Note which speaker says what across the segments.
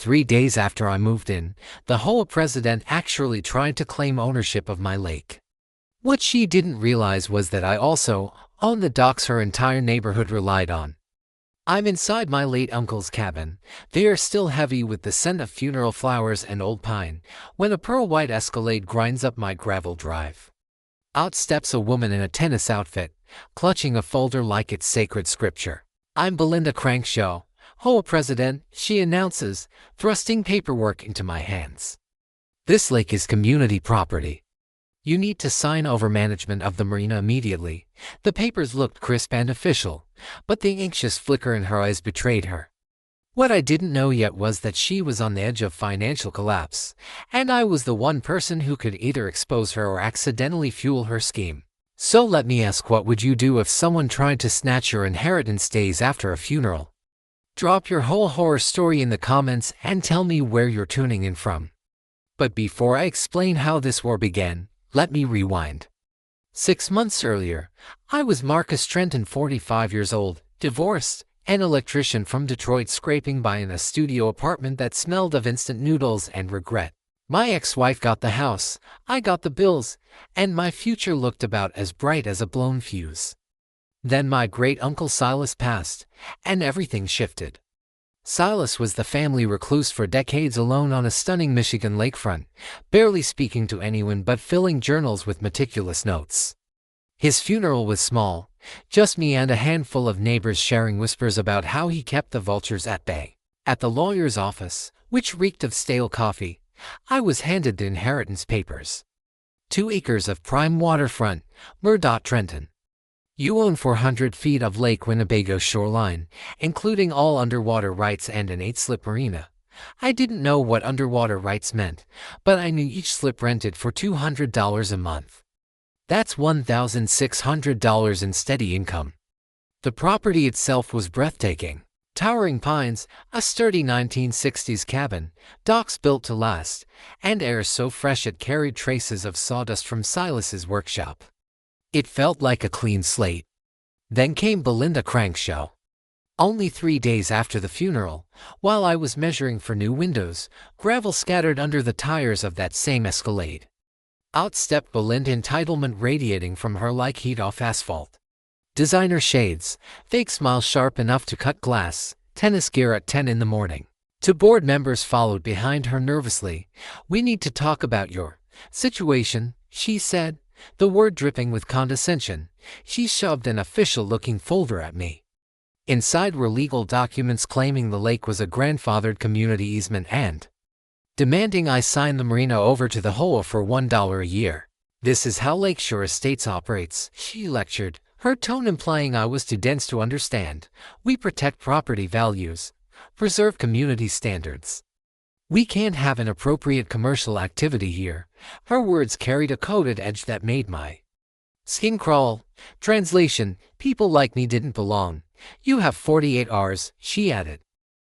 Speaker 1: 3 days after I moved in, the HOA president actually tried to claim ownership of my lake. What she didn't realize was that I also own the docks her entire neighborhood relied on. I'm inside my late uncle's cabin. They are still heavy with the scent of funeral flowers and old pine, when a pearl-white Escalade grinds up my gravel drive. Out steps a woman in a tennis outfit, clutching a folder like it's sacred scripture. "I'm Belinda Crankshaw, HOA president," she announces, thrusting paperwork into my hands. "This lake is community property. You need to sign over management of the marina immediately." The papers looked crisp and official, but the anxious flicker in her eyes betrayed her. What I didn't know yet was that she was on the edge of financial collapse, and I was the one person who could either expose her or accidentally fuel her scheme. So let me ask, what would you do if someone tried to snatch your inheritance days after a funeral? Drop your whole horror story in the comments and tell me where you're tuning in from. But before I explain how this war began, let me rewind. 6 months earlier, I was Marcus Trenton, 45 years old, divorced, an electrician from Detroit, scraping by in a studio apartment that smelled of instant noodles and regret. My ex-wife got the house, I got the bills, and my future looked about as bright as a blown fuse. Then my great-uncle Silas passed, and everything shifted. Silas was the family recluse for decades, alone on a stunning Michigan lakefront, barely speaking to anyone but filling journals with meticulous notes. His funeral was small, just me and a handful of neighbors sharing whispers about how he kept the vultures at bay. At the lawyer's office, which reeked of stale coffee, I was handed the inheritance papers. 2 acres of prime waterfront, Murdoch, Trenton. You own 400 feet of Lake Winnebago shoreline, including all underwater rights and an 8-slip marina. I didn't know what underwater rights meant, but I knew each slip rented for $200 a month. That's $1,600 in steady income. The property itself was breathtaking. Towering pines, a sturdy 1960s cabin, docks built to last, and air so fresh it carried traces of sawdust from Silas's workshop. It felt like a clean slate. Then came Belinda Crankshaw. Only 3 days after the funeral, while I was measuring for new windows, gravel scattered under the tires of that same Escalade. Out stepped Belinda, entitlement radiating from her like heat off asphalt. Designer shades, fake smile sharp enough to cut glass, tennis gear at 10 in the morning. 2 board members followed behind her nervously. "We need to talk about your situation," she said, the word dripping with condescension. She shoved an official-looking folder at me. Inside were legal documents claiming the lake was a grandfathered community easement and demanding I sign the marina over to the HOA for $1 a year. "This is how Lakeshore Estates operates," she lectured, her tone implying I was too dense to understand. "We protect property values, preserve community standards. We can't have inappropriate commercial activity here." Her words carried a coded edge that made my skin crawl. Translation: people like me didn't belong. "You have 48 hours, she added,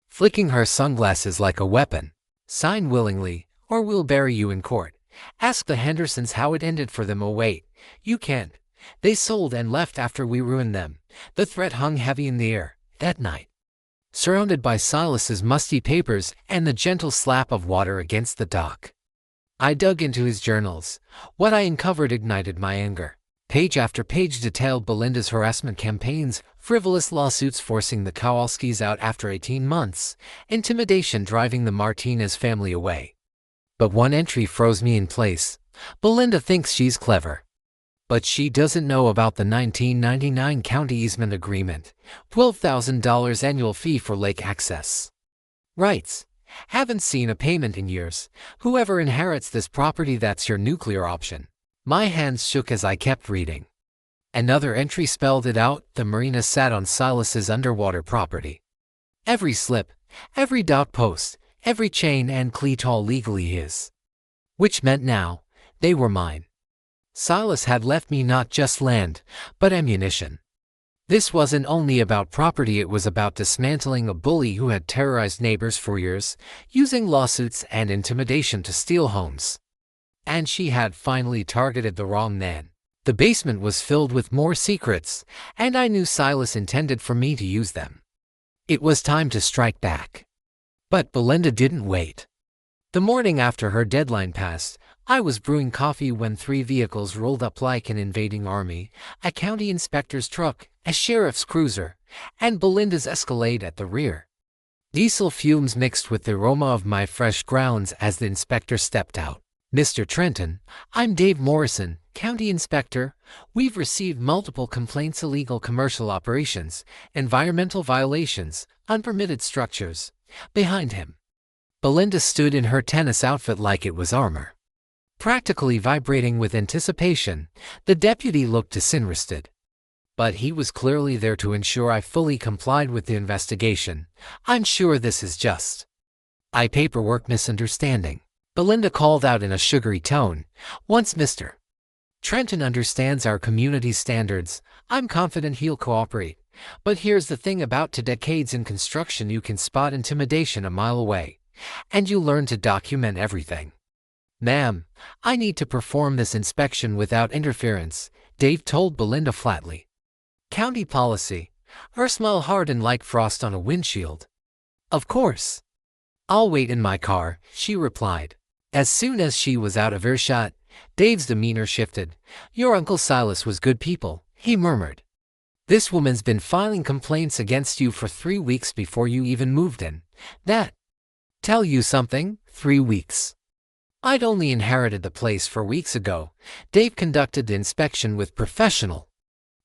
Speaker 1: flicking her sunglasses like a weapon. "Sign willingly, or we'll bury you in court. Ask the Hendersons how it ended for them." "Oh wait, you can't. They sold and left after we ruined them." The threat hung heavy in the air that night, surrounded by Silas's musty papers and the gentle slap of water against the dock. I dug into his journals. What I uncovered ignited my anger. Page after page detailed Belinda's harassment campaigns, frivolous lawsuits forcing the Kowalskis out after 18 months, intimidation driving the Martinez family away. But one entry froze me in place. "Belinda thinks she's clever, but she doesn't know about the 1999 county easement agreement, $12,000 annual fee for lake access rights. Haven't seen a payment in years. Whoever inherits this property, that's your nuclear option." My hands shook as I kept reading. Another entry spelled it out: the marina sat on Silas's underwater property. Every slip, every dock post, every chain and cleat all legally his. Which meant now, they were mine. Silas had left me not just land, but ammunition. This wasn't only about property, it was about dismantling a bully who had terrorized neighbors for years, using lawsuits and intimidation to steal homes. And she had finally targeted the wrong man. The basement was filled with more secrets, and I knew Silas intended for me to use them. It was time to strike back. But Belinda didn't wait. The morning after her deadline passed, I was brewing coffee when 3 vehicles rolled up like an invading army: a county inspector's truck, a sheriff's cruiser, and Belinda's Escalade at the rear. Diesel fumes mixed with the aroma of my fresh grounds as the inspector stepped out. "Mr. Trenton, I'm Dave Morrison, County Inspector. We've received multiple complaints: illegal commercial operations, environmental violations, unpermitted structures." Behind him, Belinda stood in her tennis outfit like it was armor. Practically vibrating with anticipation, the deputy looked disinterested. But he was clearly there to ensure I fully complied with the investigation. "I'm sure this is just a paperwork misunderstanding," Belinda called out in a sugary tone. "Once Mr. Trenton understands our community standards, I'm confident he'll cooperate. But here's the thing: about 2 decades in construction, you can spot intimidation a mile away. And you learn to document everything." "Ma'am, I need to perform this inspection without interference," Dave told Belinda flatly. "County policy." Her smile hardened like frost on a windshield. "Of course. I'll wait in my car," she replied. As soon as she was out of earshot, Dave's demeanor shifted. "Your Uncle Silas was good people," he murmured. "This woman's been filing complaints against you for 3 weeks before you even moved in. That tell you something? 3 weeks. I'd only inherited the place 4 weeks ago." Dave conducted the inspection with professional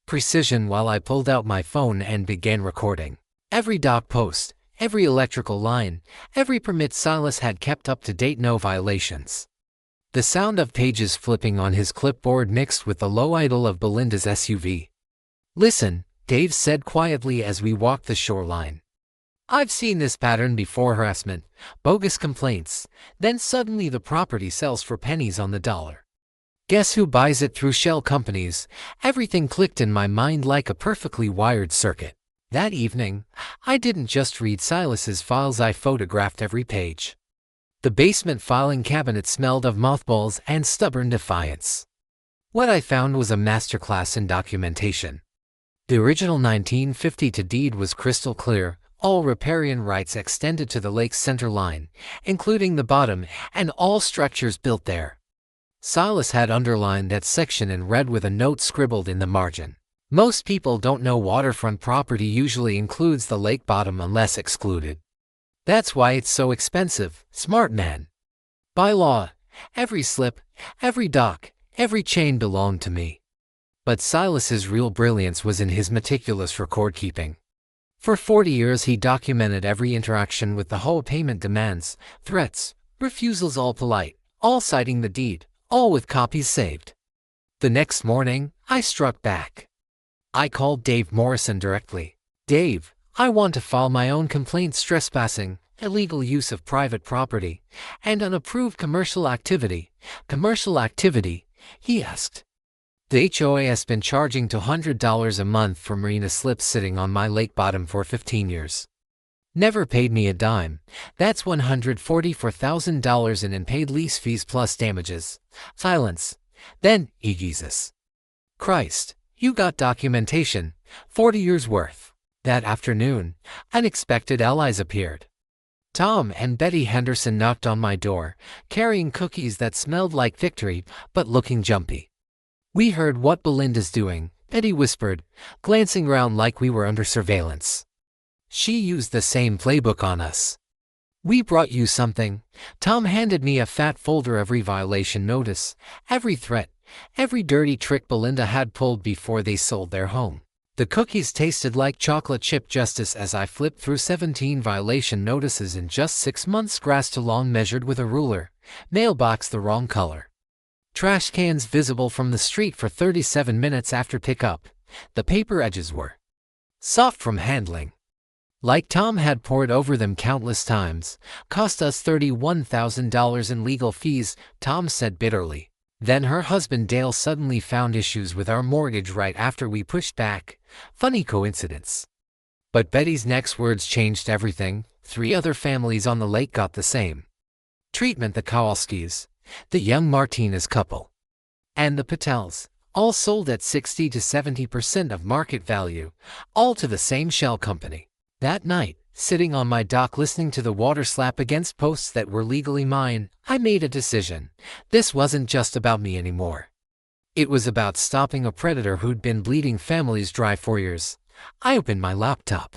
Speaker 1: precision while I pulled out my phone and began recording. Every dock post, every electrical line, every permit Silas had kept up to date, no violations. The sound of pages flipping on his clipboard mixed with the low idle of Belinda's SUV. "Listen," Dave said quietly as we walked the shoreline. "I've seen this pattern before: harassment, bogus complaints, then suddenly the property sells for pennies on the dollar. Guess who buys it? Through shell companies." Everything clicked in my mind like a perfectly wired circuit. That evening, I didn't just read Silas's files, I photographed every page. The basement filing cabinet smelled of mothballs and stubborn defiance. What I found was a masterclass in documentation. The original 1952 deed was crystal clear. All riparian rights extended to the lake's center line, including the bottom, and all structures built there. Silas had underlined that section in red with a note scribbled in the margin. Most people don't know waterfront property usually includes the lake bottom unless excluded. That's why it's so expensive, smart man. By law, every slip, every dock, every chain belonged to me. But Silas's real brilliance was in his meticulous record keeping. For 40 years he documented every interaction with the HOA: payment demands, threats, refusals, all polite, all citing the deed, all with copies saved. The next morning, I struck back. I called Dave Morrison directly. "Dave, I want to file my own complaints: trespassing, illegal use of private property, and unapproved commercial activity." "Commercial activity?" he asked. "The HOA has been charging $200 a month for marina slips sitting on my lake bottom for 15 years. Never paid me a dime. That's $144,000 in unpaid lease fees plus damages." Silence. Then, Jesus Christ, you got documentation, 40 years worth. That afternoon, unexpected allies appeared. Tom and Betty Henderson knocked on my door, carrying cookies that smelled like victory, but looking jumpy. "We heard what Belinda's doing," Betty whispered, glancing around like we were under surveillance. "She used the same playbook on us." "We brought you something." Tom handed me a fat folder: every violation notice, every threat, every dirty trick Belinda had pulled before they sold their home. The cookies tasted like chocolate chip justice as I flipped through 17 violation notices in just 6 months: grass too long measured with a ruler, mailbox the wrong color, trash cans visible from the street for 37 minutes after pickup. The paper edges were soft from handling, like Tom had poured over them countless times. "Cost us $31,000 in legal fees," Tom said bitterly. Then her husband Dale suddenly found issues with our mortgage right after we pushed back. Funny coincidence. But Betty's next words changed everything. 3 other families on the lake got the same treatment: the Kowalskis, the young Martinez couple, and the Patels, all sold at 60 to 70% of market value, all to the same shell company. That night, Sitting on my dock listening to the water slap against posts that were legally mine, I made a decision. This wasn't just about me anymore. It was about stopping a predator who'd been bleeding families dry for years. I opened my laptop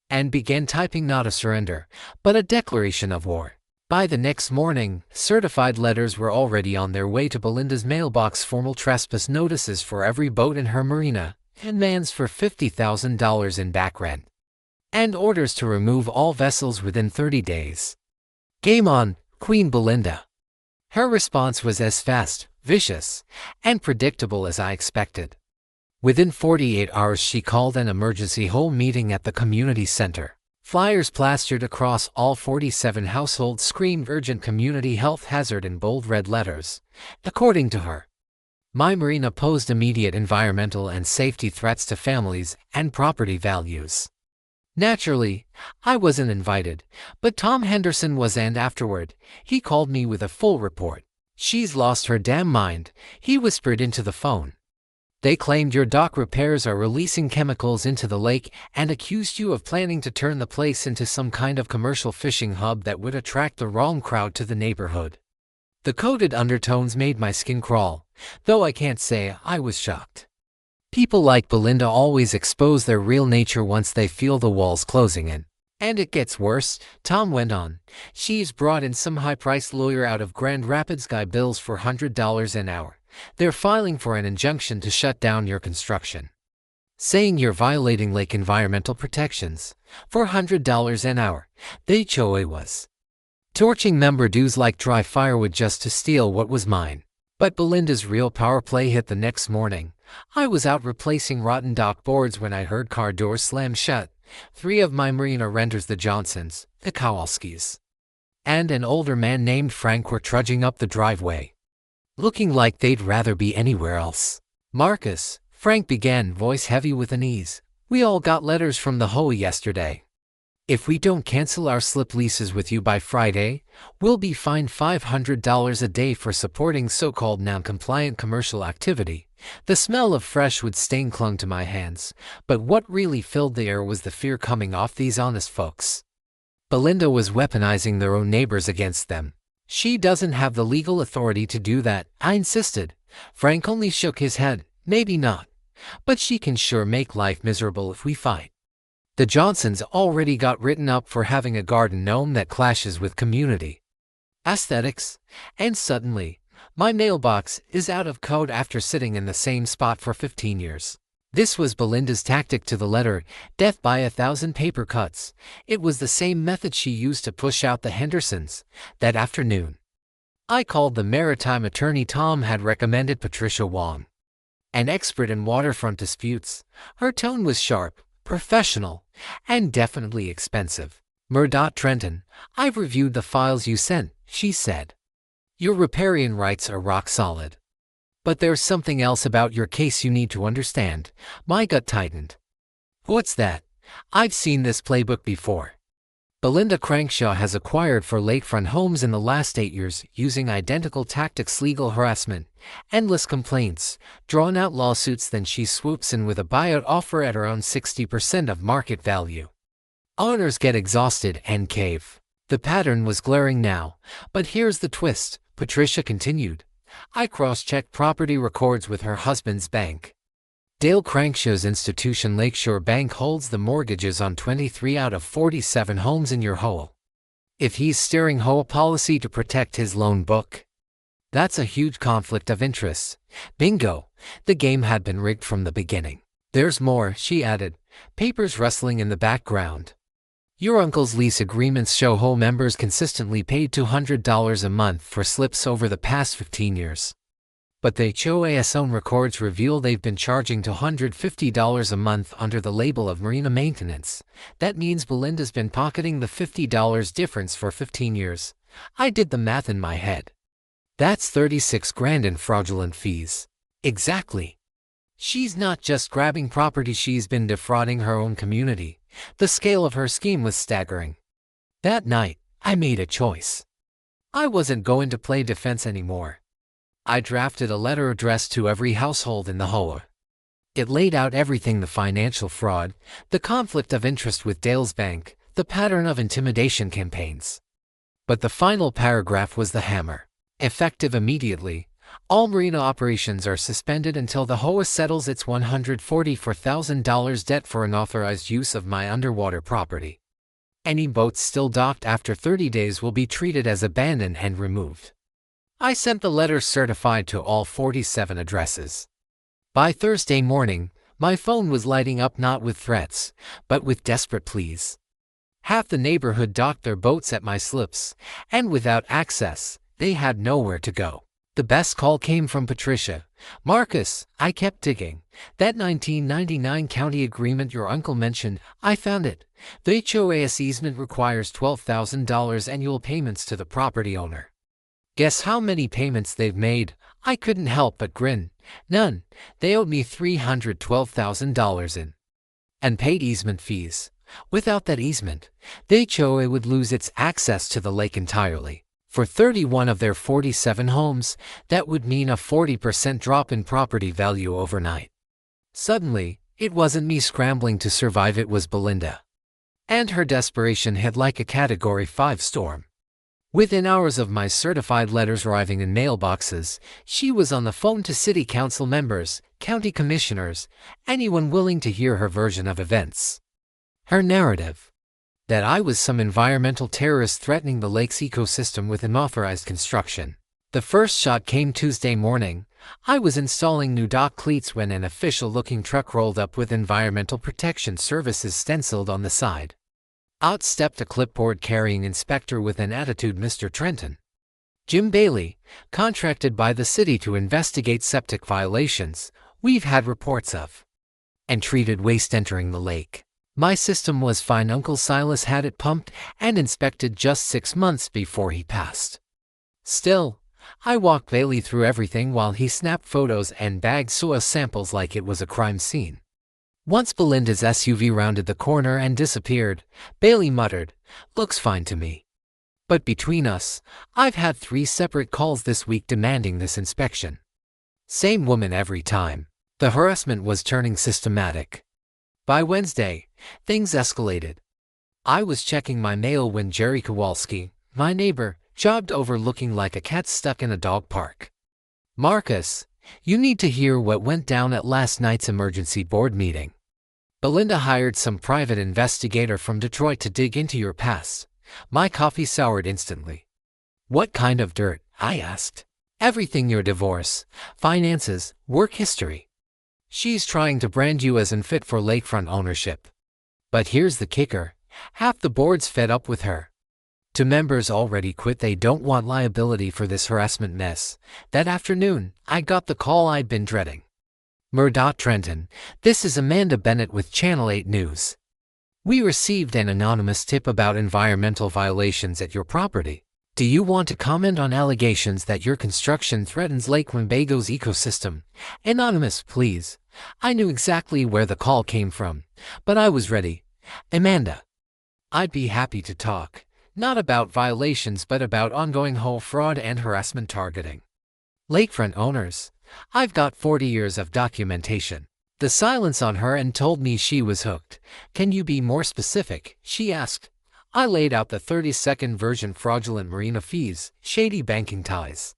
Speaker 1: and began typing not a surrender, but a declaration of war. By the next morning, certified letters were already on their way to Belinda's mailbox, formal trespass notices for every boat in her marina, and demands for $50,000 in back rent, and orders to remove all vessels within 30 days. Game on, Queen Belinda. Her response was as fast, vicious, and predictable as I expected. Within 48 hours she called an emergency HOA meeting at the community center. Flyers plastered across all 47 households screamed urgent community health hazard in bold red letters. According to her, my marina posed immediate environmental and safety threats to families and property values. Naturally, I wasn't invited, but Tom Henderson was, and afterward, he called me with a full report. "She's lost her damn mind," he whispered into the phone. "They claimed your dock repairs are releasing chemicals into the lake and accused you of planning to turn the place into some kind of commercial fishing hub that would attract the wrong crowd to the neighborhood." The coded undertones made my skin crawl, though I can't say I was shocked. People like Belinda always expose their real nature once they feel the walls closing in. "And it gets worse," Tom went on. "She's brought in some high-priced lawyer out of Grand Rapids, guy bills for $100 an hour. They're filing for an injunction to shut down your construction, saying you're violating lake environmental protections. For $100 an hour, the HOA was torching member dues like dry firewood just to steal what was mine." But Belinda's real power play hit the next morning. I was out replacing rotten dock boards when I heard car doors slam shut. 3 of my marina renters, the Johnsons, the Kowalskis, and an older man named Frank, were trudging up the driveway, looking like they'd rather be anywhere else. "Marcus," Frank began, voice heavy with unease, "we all got letters from the HOA yesterday. If we don't cancel our slip leases with you by Friday, we'll be fined $500 a day for supporting so-called non-compliant commercial activity." The smell of fresh wood stain clung to my hands, but what really filled the air was the fear coming off these honest folks. Belinda was weaponizing their own neighbors against them. "She doesn't have the legal authority to do that," I insisted. Frank only shook his head. "Maybe not, but she can sure make life miserable if we fight." The Johnsons already got written up for having a garden gnome that clashes with community aesthetics, and suddenly, my mailbox is out of code after sitting in the same spot for 15 years. This was Belinda's tactic to the letter, death by 1,000 paper cuts. It was the same method she used to push out the Hendersons. That afternoon, I called the maritime attorney Tom had recommended, Patricia Wong, an expert in waterfront disputes. Her tone was sharp, professional, and definitely expensive. "Trenton, I've reviewed the files you sent," she said. "Your riparian rights are rock solid. But there's something else about your case you need to understand." My gut tightened. "What's that?" "I've seen this playbook before. Belinda Crankshaw has acquired 4 lakefront homes in the last 8 years using identical tactics: legal harassment, endless complaints, drawn-out lawsuits, then she swoops in with a buyout offer at around 60% of market value. Owners get exhausted and cave." The pattern was glaring now, but here's the twist, Patricia continued. "I cross-checked property records with her husband's bank. Dale Crankshaw's institution Lakeshore Bank holds the mortgages on 23 out of 47 homes in your HOA. If he's steering HOA policy to protect his loan book, that's a huge conflict of interest." Bingo! The game had been rigged from the beginning. "There's more," she added, papers rustling in the background. "Your uncle's lease agreements show HOA members consistently paid $200 a month for slips over the past 15 years. But the HOA's own records reveal they've been charging $250 a month under the label of marina maintenance. That means Belinda's been pocketing the $50 difference for 15 years. I did the math in my head. That's 36 grand in fraudulent fees. Exactly. She's not just grabbing property, she's been defrauding her own community. The scale of her scheme was staggering. That night, I made a choice. I wasn't going to play defense anymore. I drafted a letter addressed to every household in the HOA. It laid out everything: the financial fraud, the conflict of interest with Dale's bank, the pattern of intimidation campaigns. But the final paragraph was the hammer. Effective immediately, all marina operations are suspended until the HOA settles its $144,000 debt for unauthorized use of my underwater property. Any boats still docked after 30 days will be treated as abandoned and removed. I sent the letter certified to all 47 addresses. By Thursday morning, my phone was lighting up not with threats, but with desperate pleas. Half the neighborhood docked their boats at my slips, and without access, they had nowhere to go. The best call came from Patricia. "Marcus, I kept digging. That 1999 county agreement your uncle mentioned, I found it. The HOA's easement requires $12,000 annual payments to the property owner. Guess how many payments they've made?" I couldn't help but grin. "None. They owed me $312,000 in unpaid easement fees. Without that easement, the HOA would lose its access to the lake entirely. For 31 of their 47 homes, that would mean a 40% drop in property value overnight." Suddenly, it wasn't me scrambling to survive, it was Belinda. And her desperation hit like a Category 5 storm. Within hours of my certified letters arriving in mailboxes, she was on the phone to city council members, county commissioners, anyone willing to hear her version of events. Her narrative: that I was some environmental terrorist threatening the lake's ecosystem with unauthorized construction. The first shot came Tuesday morning. I was installing new dock cleats when an official-looking truck rolled up with Environmental Protection Services stenciled on the side. Out stepped a clipboard-carrying inspector with an attitude, Mr. Trenton. "Jim Bailey, contracted by the city to investigate septic violations we've had reports of, and treated waste entering the lake. My system was fine. Uncle Silas had it pumped and inspected just 6 months before he passed." Still, I walked Bailey through everything while he snapped photos and bagged soil samples like it was a crime scene. Once Belinda's SUV rounded the corner and disappeared, Bailey muttered, "Looks fine to me." But between us, I've had 3 separate calls this week demanding this inspection. Same woman every time. The harassment was turning systematic. By Wednesday, things escalated. I was checking my mail when Jerry Kowalski, my neighbor, jogged over looking like a cat stuck in a dog park. "Marcus, you need to hear what went down at last night's emergency board meeting. Belinda hired some private investigator from Detroit to dig into your past." My coffee soured instantly. "What kind of dirt?" I asked. "Everything: your divorce, finances, work history. She's trying to brand you as unfit for lakefront ownership. But here's the kicker: half the board's fed up with her. 2 members already quit. They don't want liability for this harassment mess." That afternoon, I got the call I'd been dreading. "Murdoch Trenton, this is Amanda Bennett with Channel 8 News. We received an anonymous tip about environmental violations at your property. Do you want to comment on allegations that your construction threatens Lake Winnebago's ecosystem?" "Anonymous, please." I knew exactly where the call came from, but I was ready. "Amanda, I'd be happy to talk, not about violations but about ongoing HOA fraud and harassment targeting lakefront owners. I've got 40 years of documentation." The silence on her end told me she was hooked. "Can you be more specific?" she asked. I laid out the 30-second version: fraudulent marina fees, shady banking ties,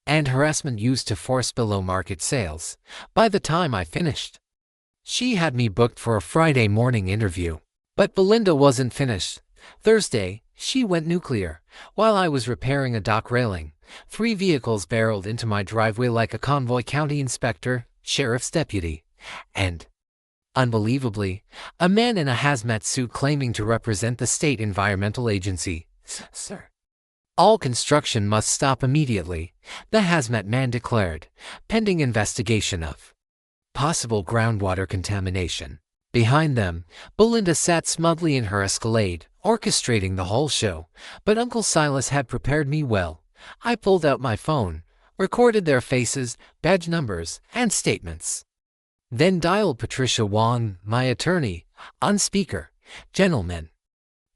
Speaker 1: and harassment used to force below-market sales. By the time I finished, she had me booked for a Friday morning interview. But Belinda wasn't finished. Thursday, she went nuclear. While I was repairing a dock railing, 3 vehicles barreled into my driveway like a convoy: county inspector, sheriff's deputy, and, unbelievably, a man in a hazmat suit claiming to represent the state environmental agency. "Sir, all construction must stop immediately," the hazmat man declared, "pending investigation of possible groundwater contamination." Behind them, Belinda sat smugly in her Escalade, orchestrating the whole show. But Uncle Silas had prepared me well. I pulled out my phone, recorded their faces, badge numbers, and statements. Then dialed Patricia Wong, my attorney, on speaker. "Gentlemen,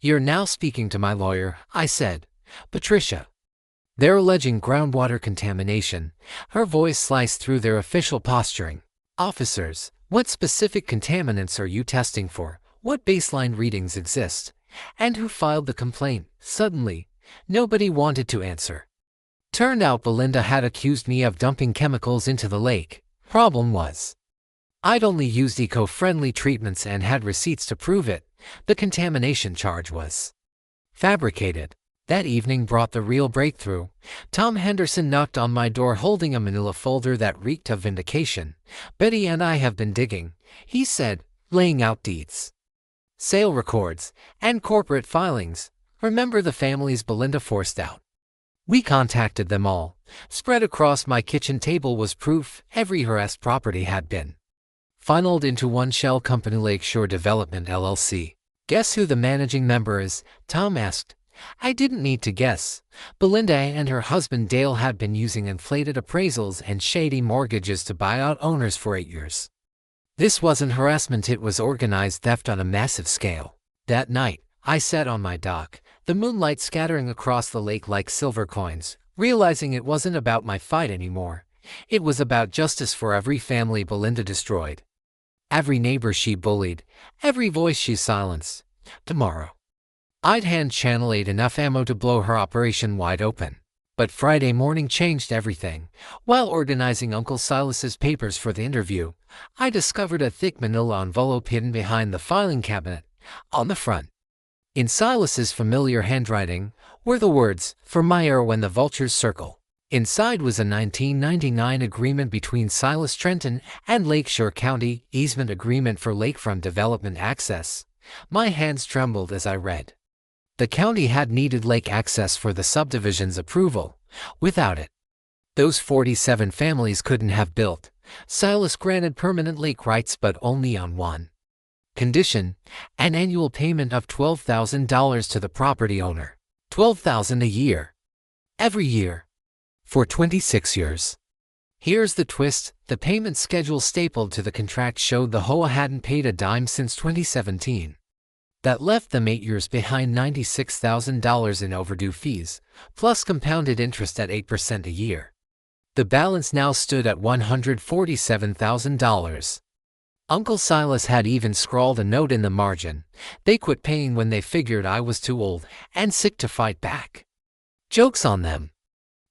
Speaker 1: you're now speaking to my lawyer," I said. "Patricia, they're alleging groundwater contamination." Her voice sliced through their official posturing. "Officers, what specific contaminants are you testing for? What baseline readings exist?" And who filed the complaint? Suddenly, nobody wanted to answer. Turned out Belinda had accused me of dumping chemicals into the lake. Problem was, I'd only used eco-friendly treatments and had receipts to prove it. The contamination charge was fabricated. That evening brought the real breakthrough. Tom Henderson knocked on my door holding a manila folder that reeked of vindication. "Betty and I have been digging," he said, laying out deeds, sale records, and corporate filings. Remember the families Belinda forced out? We contacted them all. Spread across my kitchen table was proof every harassed property had been funneled into one shell company, Lakeshore Development LLC. "Guess who the managing member is?" Tom asked. I didn't need to guess. Belinda and her husband Dale had been using inflated appraisals and shady mortgages to buy out owners for 8 years. This wasn't harassment, it was organized theft on a massive scale. That night, I sat on my dock, the moonlight scattering across the lake like silver coins, realizing it wasn't about my fight anymore. It was about justice for every family Belinda destroyed, every neighbor she bullied, every voice she silenced. Tomorrow, I'd hand Channel 8 enough ammo to blow her operation wide open. But Friday morning changed everything. While organizing Uncle Silas's papers for the interview, I discovered a thick manila envelope hidden behind the filing cabinet. On the front, in Silas's familiar handwriting, were the words, "For my arrow when the vultures circle." Inside was a 1999 agreement between Silas Trenton and Lakeshore County, easement agreement for lakefront development access. My hands trembled as I read. The county had needed lake access for the subdivision's approval. Without it, those 47 families couldn't have built. Silas granted permanent lake rights, but only on one condition: an annual payment of $12,000 to the property owner. $12,000 a year. Every year. For 26 years. Here's the twist: the payment schedule stapled to the contract showed the HOA hadn't paid a dime since 2017. That left them 8 years behind, $96,000 in overdue fees, plus compounded interest at 8% a year. The balance now stood at $147,000. Uncle Silas had even scrawled a note in the margin: "They quit paying when they figured I was too old and sick to fight back." Joke's on them.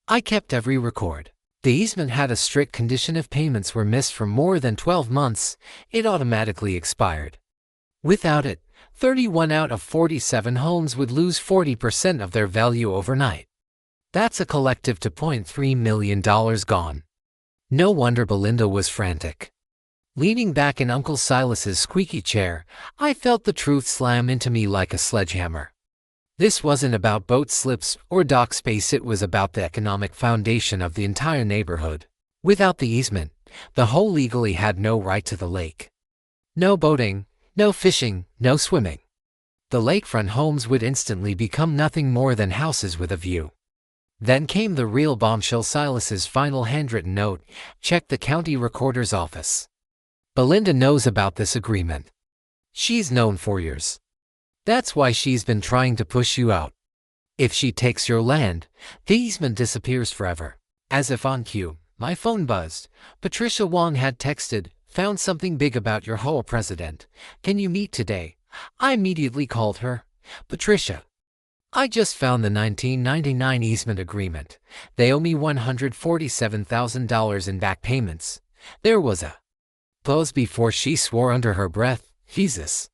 Speaker 1: I kept every record. The easement had a strict condition: if payments were missed for more than 12 months, it automatically expired. Without it, 31 out of 47 homes would lose 40% of their value overnight. That's a collective $2.3 million gone. No wonder Belinda was frantic. Leaning back in Uncle Silas's squeaky chair, I felt the truth slam into me like a sledgehammer. This wasn't about boat slips or dock space, it was about the economic foundation of the entire neighborhood. Without the easement, the HOA legally had no right to the lake. No boating, no fishing, no swimming. The lakefront homes would instantly become nothing more than houses with a view. Then came the real bombshell: Silas's final handwritten note: "Check the county recorder's office. Belinda knows about this agreement. She's known for years. That's why she's been trying to push you out. If she takes your land, the easement disappears forever." As if on cue, my phone buzzed. Patricia Wong had texted, "Found something big about your HOA president. Can you meet today?" I immediately called her. "Patricia, I just found the 1999 easement agreement. They owe me $147,000 in back payments." There was a pause before she swore under her breath, "Jesus,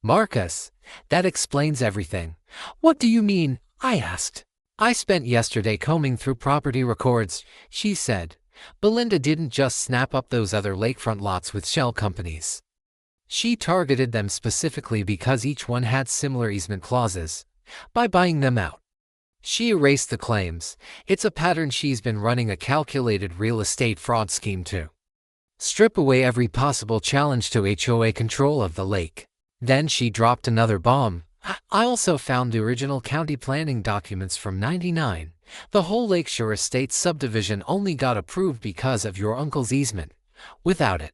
Speaker 1: Marcus, that explains everything." "What do you mean?" I asked. "I spent yesterday combing through property records," she said. "Belinda didn't just snap up those other lakefront lots with shell companies. She targeted them specifically because each one had similar easement clauses. By buying them out, she erased the claims. It's a pattern. She's been running a calculated real estate fraud scheme to strip away every possible challenge to HOA control of the lake." Then she dropped another bomb. "I also found the original county planning documents from '99. The whole Lakeshore Estate subdivision only got approved because of your uncle's easement. Without it,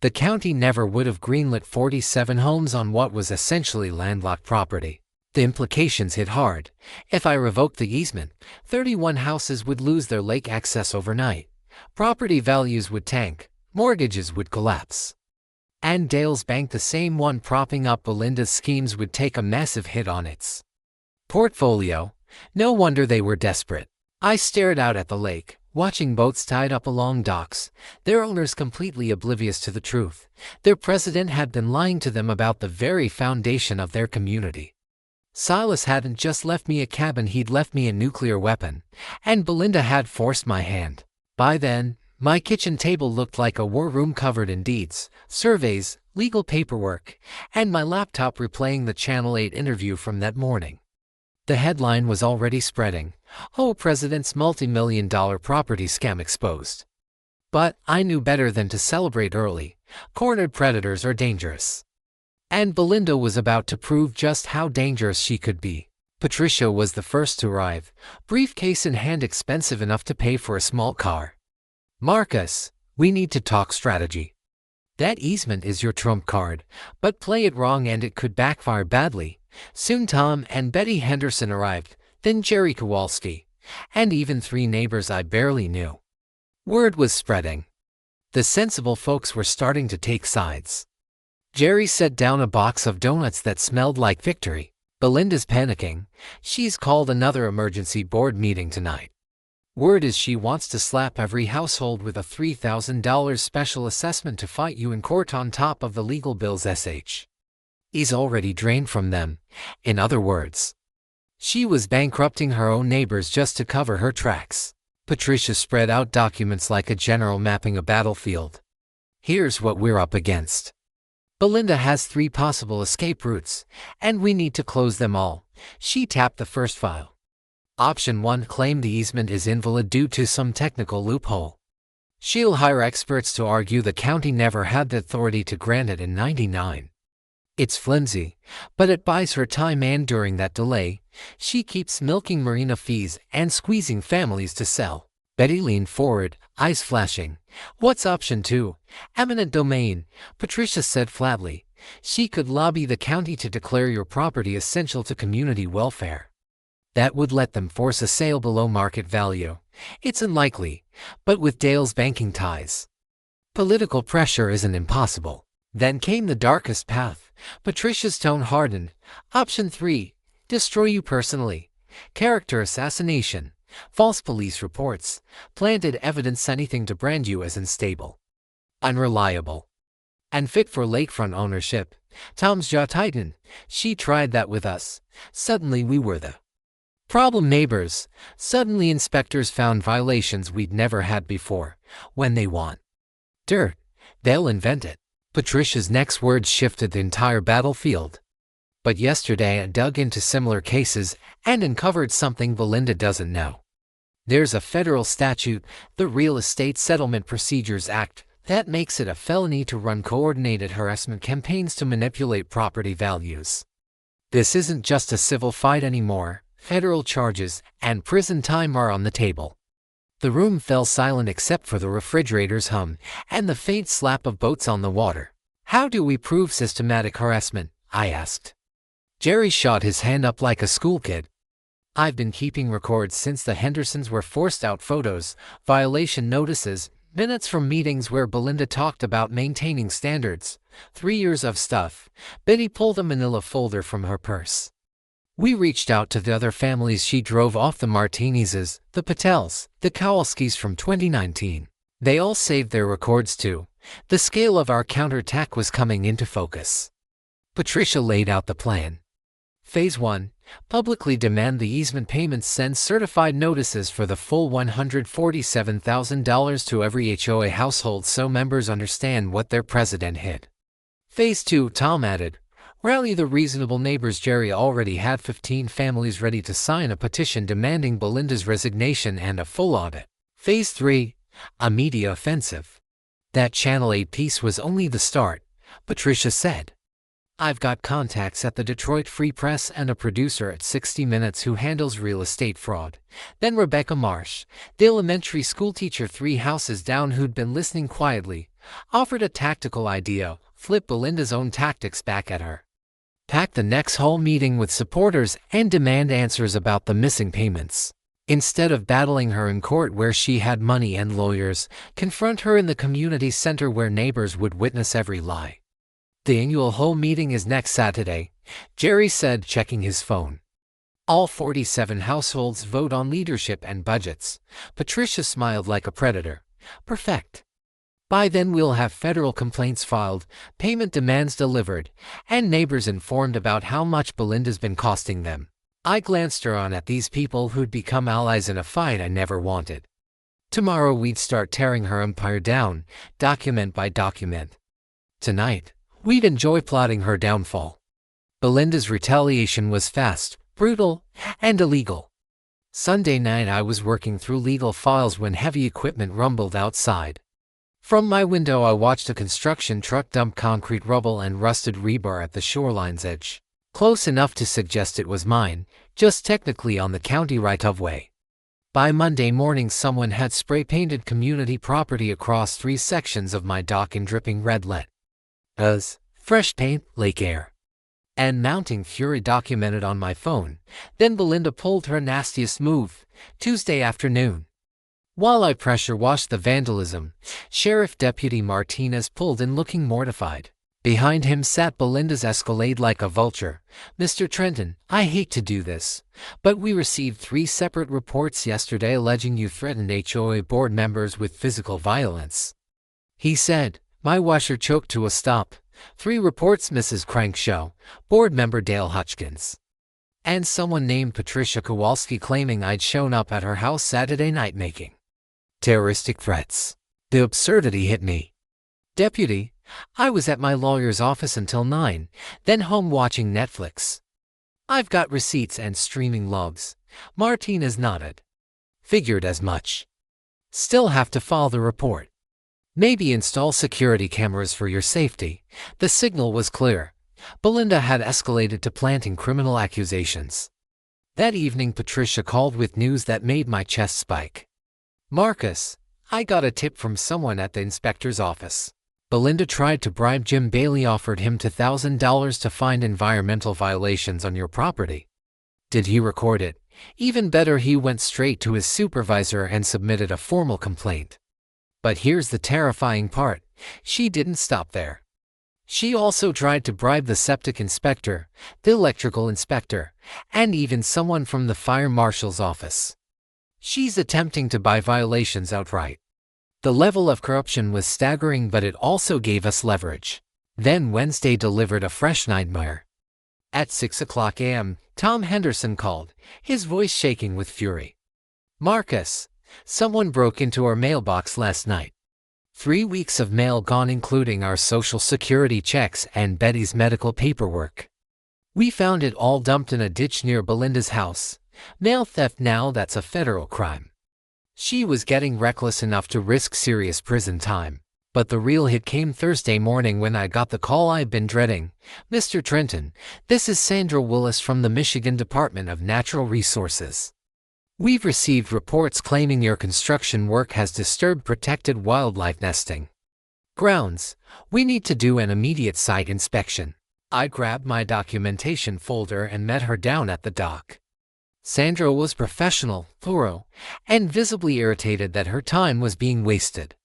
Speaker 1: the county never would have greenlit 47 homes on what was essentially landlocked property." The implications hit hard. If I revoked the easement, 31 houses would lose their lake access overnight. Property values would tank. Mortgages would collapse. And Dale's bank, the same one propping up Belinda's schemes, would take a massive hit on its portfolio. No wonder they were desperate. I stared out at the lake, watching boats tied up along docks, their owners completely oblivious to the truth. Their president had been lying to them about the very foundation of their community. Silas hadn't just left me a cabin, he'd left me a nuclear weapon, and Belinda had forced my hand. By then, my kitchen table looked like a war room covered in deeds, surveys, legal paperwork, and my laptop replaying the Channel 8 interview from that morning. The headline was already spreading: HOA President's multi-million-dollar property scam exposed. But I knew better than to celebrate early. Cornered predators are dangerous. And Belinda was about to prove just how dangerous she could be. Patricia was the first to arrive, briefcase in hand, expensive enough to pay for a small car. "Marcus, we need to talk strategy. That easement is your trump card, but play it wrong and it could backfire badly." Soon Tom and Betty Henderson arrived, then Jerry Kowalski, and even 3 neighbors I barely knew. Word was spreading. The sensible folks were starting to take sides. Jerry set down a box of donuts that smelled like victory. "Belinda's panicking. She's called another emergency board meeting tonight. Word is she wants to slap every household with a $3,000 special assessment to fight you in court on top of the legal bills he's already drained from them. In other words, she was bankrupting her own neighbors just to cover her tracks." Patricia spread out documents like a general mapping a battlefield. "Here's what we're up against. Belinda has 3 possible escape routes, and we need to close them all." She tapped the first file. Option 1: claim the easement is invalid due to some technical loophole. She'll hire experts to argue the county never had the authority to grant it in '99. It's flimsy, but it buys her time, and during that delay, she keeps milking marina fees and squeezing families to sell. Betty leaned forward, eyes flashing. "What's option 2? Eminent domain," Patricia said flatly. "She could lobby the county to declare your property essential to community welfare. That would let them force a sale below market value. It's unlikely, but with Dale's banking ties, political pressure isn't impossible." Then came the darkest path. Patricia's tone hardened. "Option 3: destroy you personally. Character assassination, false police reports, planted evidence, anything to brand you as unstable, unreliable, and fit for lakefront ownership." Tom's jaw tightened. "She tried that with us. Suddenly we were the problem neighbors. Suddenly inspectors found violations we'd never had before. When they want dirt, they'll invent it." Patricia's next words shifted the entire battlefield. "But yesterday I dug into similar cases and uncovered something Belinda doesn't know. There's a federal statute, the Real Estate Settlement Procedures Act, that makes it a felony to run coordinated harassment campaigns to manipulate property values. This isn't just a civil fight anymore. Federal charges and prison time are on the table." The room fell silent except for the refrigerator's hum and the faint slap of boats on the water. "How do we prove systematic harassment?" I asked. Jerry shot his hand up like a school kid. "I've been keeping records since the Hendersons were forced out: photos, violation notices, minutes from meetings where Belinda talked about maintaining standards. 3 years of stuff." Betty pulled a manila folder from her purse. "We reached out to the other families she drove off: the Martinezes, the Patels, the Kowalskis from 2019. They all saved their records too." The scale of our counterattack was coming into focus. Patricia laid out the plan. Phase 1: publicly demand the easement payments, send certified notices for the full $147,000 to every HOA household so members understand what their president hid. Phase 2, Tom added, rally the reasonable neighbors. Jerry already had 15 families ready to sign a petition demanding Belinda's resignation and a full audit. Phase 3, a media offensive. That Channel 8 piece was only the start, Patricia said. I've got contacts at the Detroit Free Press and a producer at 60 Minutes who handles real estate fraud. Then Rebecca Marsh, the elementary school teacher 3 houses down who'd been listening quietly, offered a tactical idea: flip Belinda's own tactics back at her. Pack the next whole meeting with supporters and demand answers about the missing payments. Instead of battling her in court where she had money and lawyers, confront her in the community center where neighbors would witness every lie. The annual HOA meeting is next Saturday, Jerry said, checking his phone. All 47 households vote on leadership and budgets. Patricia smiled like a predator. Perfect. By then we'll have federal complaints filed, payment demands delivered, and neighbors informed about how much Belinda's been costing them. I glanced around at these people who'd become allies in a fight I never wanted. Tomorrow we'd start tearing her empire down, document by document. Tonight, we'd enjoy plotting her downfall. Belinda's retaliation was fast, brutal, and illegal. Sunday night I was working through legal files when heavy equipment rumbled outside. From my window I watched a construction truck dump concrete rubble and rusted rebar at the shoreline's edge. Close enough to suggest it was mine, just technically on the county right-of-way. By Monday morning someone had spray-painted community property across 3 sections of my dock in dripping red lead. As fresh paint, lake air. And mounting fury documented on my phone. Then Belinda pulled her nastiest move, Tuesday afternoon. While I pressure washed the vandalism, Sheriff Deputy Martinez pulled in looking mortified. Behind him sat Belinda's Escalade like a vulture. Mr. Trenton, I hate to do this, but we received 3 separate reports yesterday alleging you threatened HOA board members with physical violence. He said. My washer choked to a stop. 3 reports, Mrs. Crankshaw, board member Dale Hutchkins, and someone named Patricia Kowalski claiming I'd shown up at her house Saturday night making terroristic threats. The absurdity hit me. Deputy, I was at my lawyer's office until 9, then home watching Netflix. I've got receipts and streaming logs. Martinez nodded. Figured as much. Still have to file the report. Maybe install security cameras for your safety. The signal was clear. Belinda had escalated to planting criminal accusations. That evening Patricia called with news that made my chest spike. Marcus, I got a tip from someone at the inspector's office. Belinda tried to bribe Jim Bailey, offered him $2,000 to find environmental violations on your property. Did he record it? Even better, he went straight to his supervisor and submitted a formal complaint. But here's the terrifying part. She didn't stop there. She also tried to bribe the septic inspector, the electrical inspector, and even someone from the fire marshal's office. She's attempting to buy violations outright. The level of corruption was staggering, but it also gave us leverage. Then Wednesday delivered a fresh nightmare. At 6:00 a.m., Tom Henderson called, his voice shaking with fury. Marcus, someone broke into our mailbox last night. 3 weeks of mail gone, including our social security checks and Betty's medical paperwork. We found it all dumped in a ditch near Belinda's house. Mail theft now, that's a federal crime. She was getting reckless enough to risk serious prison time. But the real hit came Thursday morning when I got the call I've been dreading. Mr. Trenton, this is Sandra Willis from the Michigan Department of Natural Resources. We've received reports claiming your construction work has disturbed protected wildlife nesting grounds. We need to do an immediate site inspection. I grabbed my documentation folder and met her down at the dock. Sandra was professional, thorough, and visibly irritated that her time was being wasted.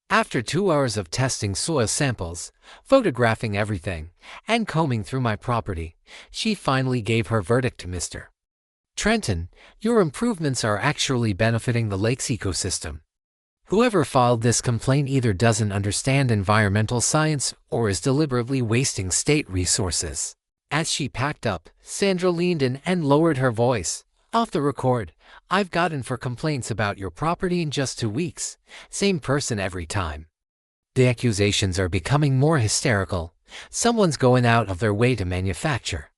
Speaker 1: After 2 hours of testing soil samples, photographing everything, and combing through my property, she finally gave her verdict to Mr. Trenton. Your improvements are actually benefiting the lake's ecosystem. Whoever filed this complaint either doesn't understand environmental science or is deliberately wasting state resources. As she packed up, Sandra leaned in and lowered her voice. Off the record, I've gotten 4 complaints about your property in just 2 weeks. Same person every time. The accusations are becoming more hysterical. Someone's going out of their way to manufacture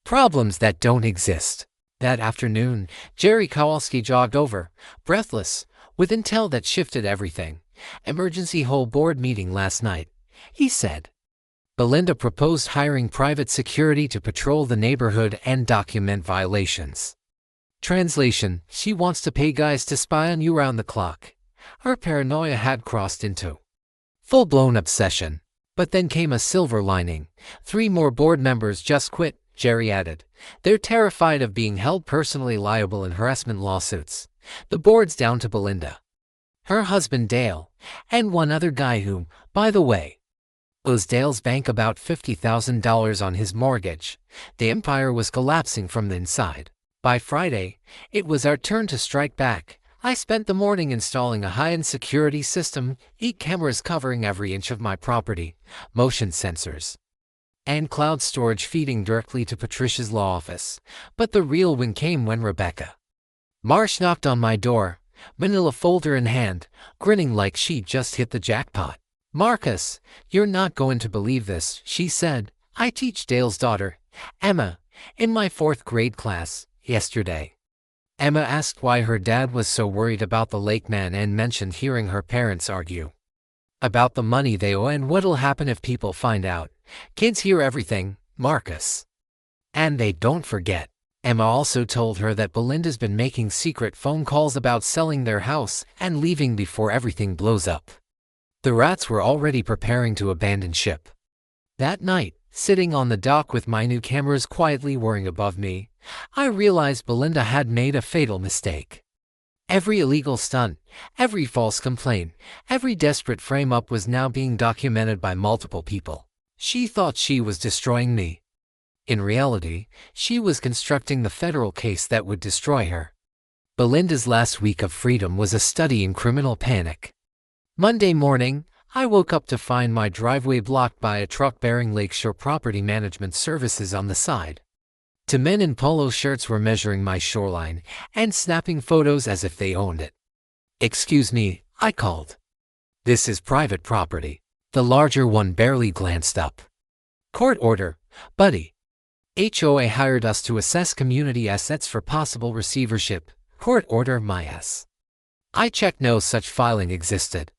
Speaker 1: problems that don't exist. That afternoon, Jerry Kowalski jogged over, breathless, with intel that shifted everything. Emergency whole board meeting last night, he said. Belinda proposed hiring private security to patrol the neighborhood and document violations. Translation, she wants to pay guys to spy on you round the clock. Her paranoia had crossed into full-blown obsession. But then came a silver lining. 3 more board members just quit, Jerry added. They're terrified of being held personally liable in harassment lawsuits. The board's down to Belinda, her husband Dale, and one other guy who, by the way, owes Dale's bank about $50,000 on his mortgage. The empire was collapsing from the inside. By Friday, it was our turn to strike back. I spent the morning installing a high-end security system, 8 cameras covering every inch of my property, motion sensors, and cloud storage feeding directly to Patricia's law office. But the real win came when Rebecca Marsh knocked on my door, manila folder in hand, grinning like she'd just hit the jackpot. "Marcus, you're not going to believe this," she said. "I teach Dale's daughter, Emma, in my 4th grade class, yesterday." Emma asked why her dad was so worried about the lake man and mentioned hearing her parents argue about the money they owe and what'll happen if people find out. "Kids hear everything, Marcus. And they don't forget." Emma also told her that Belinda's been making secret phone calls about selling their house and leaving before everything blows up. The rats were already preparing to abandon ship. That night, sitting on the dock with my new cameras quietly whirring above me, I realized Belinda had made a fatal mistake. Every illegal stunt, every false complaint, every desperate frame-up was now being documented by multiple people. She thought she was destroying me. In reality, she was constructing the federal case that would destroy her. Belinda's last week of freedom was a study in criminal panic. Monday morning, I woke up to find my driveway blocked by a truck bearing Lakeshore Property Management Services on the side. 2 men in polo shirts were measuring my shoreline and snapping photos as if they owned it. "Excuse me," I called. "This is private property." The larger one barely glanced up. "Court order, buddy. HOA hired us to assess community assets for possible receivership. Court order, my ass." I checked no such filing existed.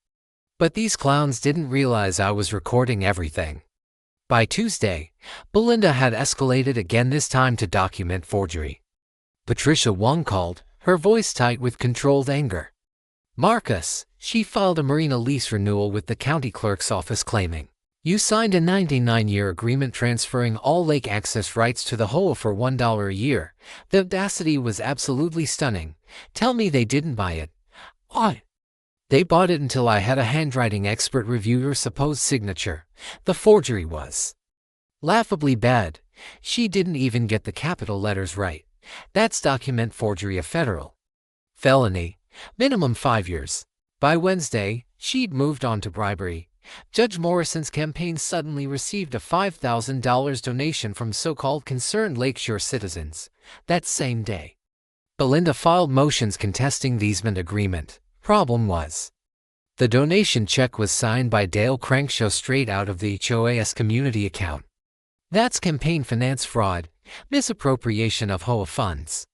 Speaker 1: But these clowns didn't realize I was recording everything. By Tuesday, Belinda had escalated again, this time to document forgery. Patricia Wong called, her voice tight with controlled anger. "Marcus," she filed a marina lease renewal with the county clerk's office claiming, "You signed a 99-year agreement transferring all lake access rights to the HOA for $1 a year. The audacity was absolutely stunning. Tell me they didn't buy it." "They bought it until I had a handwriting expert review your supposed signature. The forgery was laughably bad. She didn't even get the capital letters right. That's document forgery, a federal felony, minimum 5 years. By Wednesday, she'd moved on to bribery. Judge Morrison's campaign suddenly received a $5,000 donation from so-called concerned Lakeshore citizens. That same day, Belinda filed motions contesting the easement agreement. Problem was, the donation check was signed by Dale Crankshaw straight out of the HOA's community account. That's campaign finance fraud, misappropriation of HOA funds,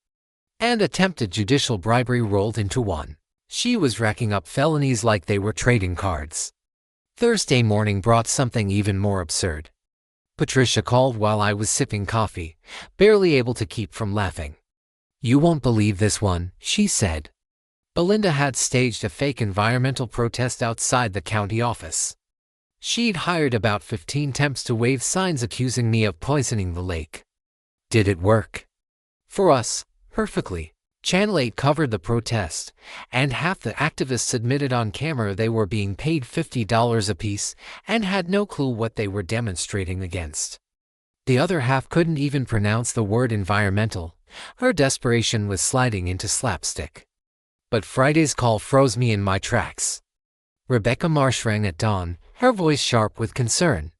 Speaker 1: and attempted judicial bribery rolled into one. She was racking up felonies like they were trading cards. Thursday morning brought something even more absurd. Patricia called while I was sipping coffee, barely able to keep from laughing. "You won't believe this one," she said. Belinda had staged a fake environmental protest outside the county office. She'd hired about 15 temps to wave signs accusing me of poisoning the lake. Did it work? For us, perfectly. Channel 8 covered the protest, and half the activists admitted on camera they were being paid $50 apiece and had no clue what they were demonstrating against. The other half couldn't even pronounce the word environmental. Her desperation was sliding into slapstick. But Friday's call froze me in my tracks. Rebecca Marsh rang at dawn, her voice sharp with concern.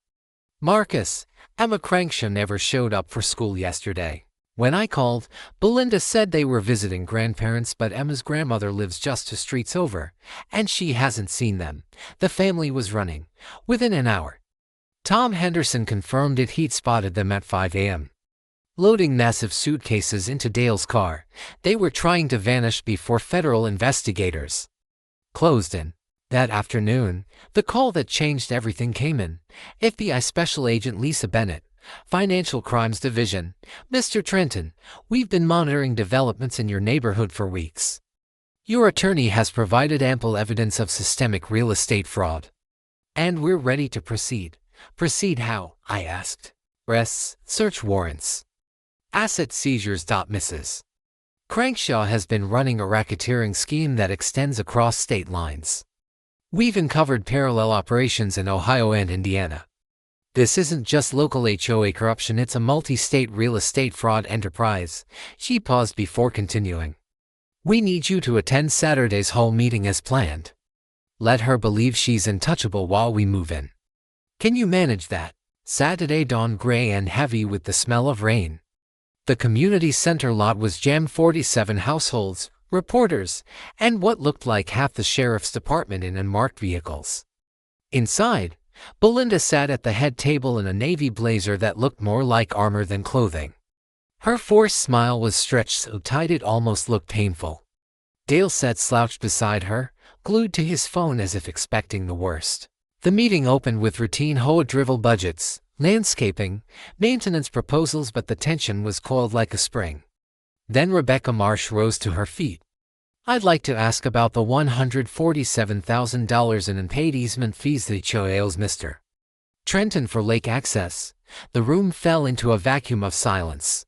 Speaker 1: "Marcus, Emma Crankshaw never showed up for school yesterday. When I called, Belinda said they were visiting grandparents, but Emma's grandmother lives just 2 streets over, and she hasn't seen them. The family was running within an hour." Tom Henderson confirmed it. He'd spotted them at 5 a.m. loading massive suitcases into Dale's car. They were trying to vanish before federal investigators closed in. That afternoon, the call that changed everything came in. FBI Special Agent Lisa Bennett, Financial Crimes Division. "Mr. Trenton, we've been monitoring developments in your neighborhood for weeks. Your attorney has provided ample evidence of systemic real estate fraud, and we're ready to proceed." "Proceed how?" I asked. "Arrests, search warrants, asset seizures." Mrs. Crankshaw has been running a racketeering scheme that extends across state lines. We've uncovered parallel operations in Ohio and Indiana. This isn't just local HOA corruption, it's a multi-state real estate fraud enterprise. She paused before continuing. We need you to attend Saturday's whole meeting as planned. Let her believe she's untouchable while we move in. Can you manage that? Saturday dawned gray and heavy with the smell of rain. The community center lot was jammed, 47 households, reporters, and what looked like half the sheriff's department in unmarked vehicles. Inside, Belinda sat at the head table in a navy blazer that looked more like armor than clothing. Her forced smile was stretched so tight it almost looked painful. Dale sat slouched beside her, glued to his phone as if expecting the worst. The meeting opened with routine HOA-driven budgets, landscaping, maintenance proposals, but the tension was coiled like a spring. Then Rebecca Marsh rose to her feet. I'd like to ask about the $147,000 in unpaid easement fees the HOA owes Mr. Trenton for lake access. The room fell into a vacuum of silence.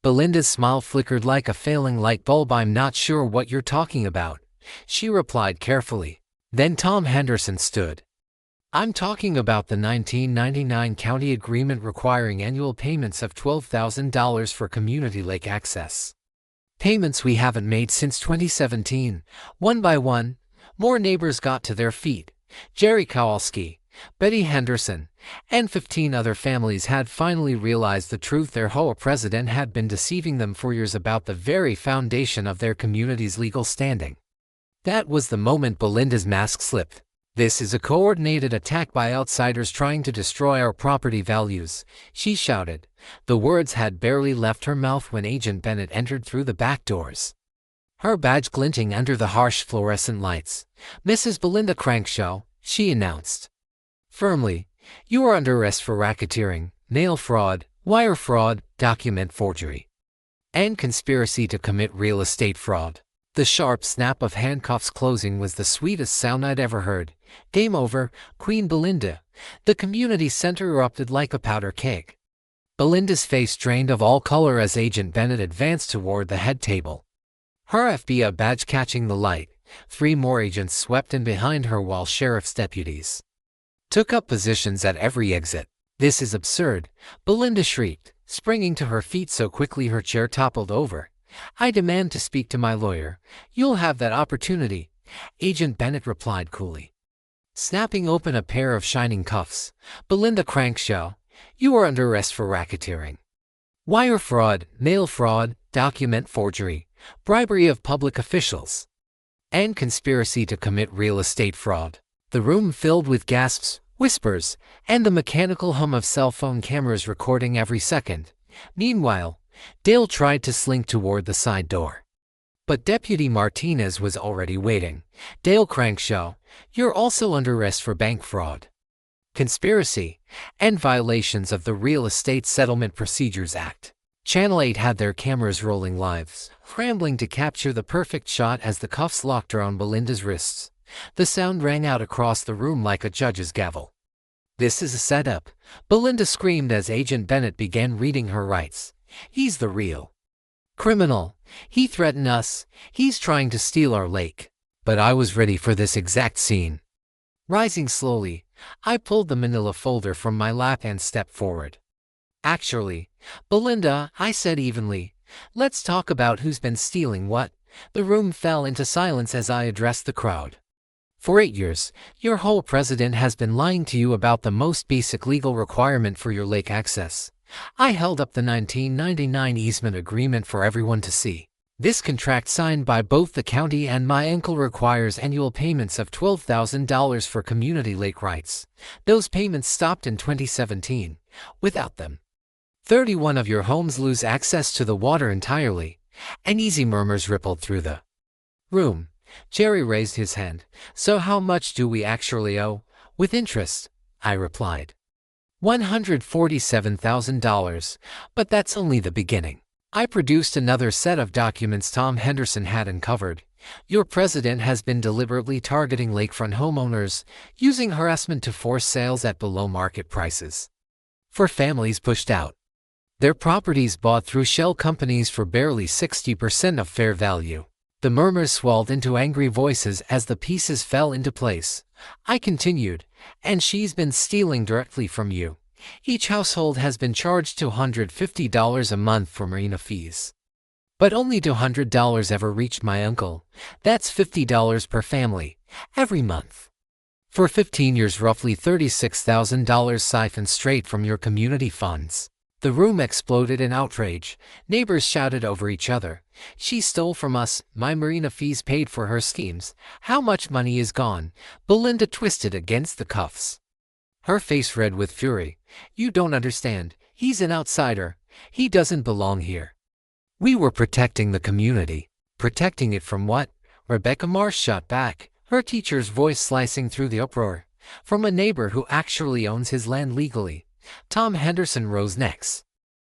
Speaker 1: Belinda's smile flickered like a failing light bulb. I'm not sure what you're talking about, she replied carefully. Then Tom Henderson stood. I'm talking about the 1999 county agreement requiring annual payments of $12,000 for community lake access. Payments we haven't made since 2017. One by one, more neighbors got to their feet. Jerry Kowalski, Betty Henderson, and 15 other families had finally realized the truth. Their HOA president had been deceiving them for years about the very foundation of their community's legal standing. That was the moment Belinda's mask slipped. This is a coordinated attack by outsiders trying to destroy our property values, she shouted. The words had barely left her mouth when Agent Bennett entered through the back doors, her badge glinting under the harsh fluorescent lights. Mrs. Belinda Crankshaw, she announced firmly, you are under arrest for racketeering, mail fraud, wire fraud, document forgery, and conspiracy to commit real estate fraud. The sharp snap of handcuffs closing was the sweetest sound I'd ever heard. Game over, Queen Belinda. The community center erupted like a powder keg. Belinda's face drained of all color as Agent Bennett advanced toward the head table, her FBI badge catching the light. 3 more agents swept in behind her while sheriff's deputies took up positions at every exit. This is absurd, Belinda shrieked, springing to her feet so quickly her chair toppled over. I demand to speak to my lawyer. You'll have that opportunity, Agent Bennett replied coolly, snapping open a pair of shining cuffs. Belinda Crankshaw, you are under arrest for racketeering, wire fraud, mail fraud, document forgery, bribery of public officials, and conspiracy to commit real estate fraud. The room filled with gasps, whispers, and the mechanical hum of cell phone cameras recording every second. Meanwhile, Dale tried to slink toward the side door, but Deputy Martinez was already waiting. Dale Crankshaw, you're also under arrest for bank fraud, conspiracy, and violations of the Real Estate Settlement Procedures Act. Channel 8 had their cameras rolling live, scrambling to capture the perfect shot as the cuffs locked around Belinda's wrists. The sound rang out across the room like a judge's gavel. This is a setup, Belinda screamed as Agent Bennett began reading her rights. He's the real criminal. He threatened us. He's trying to steal our lake. But I was ready for this exact scene. Rising slowly, I pulled the manila folder from my lap and stepped forward. Actually, Belinda, I said evenly, let's talk about who's been stealing what. The room fell into silence as I addressed the crowd. For 8 years, your HOA president has been lying to you about the most basic legal requirement for your lake access. I held up the 1999 easement agreement for everyone to see. This contract signed by both the county and my uncle requires annual payments of $12,000 for community lake rights. Those payments stopped in 2017. Without them, 31 of your homes lose access to the water entirely. Uneasy murmurs rippled through the room. Jerry raised his hand. So how much do we actually owe? With interest, I replied. $147,000, but that's only the beginning. I produced another set of documents Tom Henderson had uncovered. Your president has been deliberately targeting lakefront homeowners, using harassment to force sales at below market prices for families pushed out. Their properties bought through shell companies for barely 60% of fair value. The murmurs swelled into angry voices as the pieces fell into place. I continued, and she's been stealing directly from you. Each household has been charged $250 a month for marina fees. But only $200 ever reached my uncle. That's $50 per family, every month. For 15 years, roughly $36,000 siphoned straight from your community funds. The room exploded in outrage. Neighbors shouted over each other. She stole from us. My marina fees paid for her schemes. How much money is gone? Belinda twisted against the cuffs, her face red with fury. You don't understand. He's an outsider. He doesn't belong here. We were protecting the community. Protecting it from what? Rebecca Marsh shot back, her teacher's voice slicing through the uproar. From a neighbor who actually owns his land legally. Tom Henderson rose next,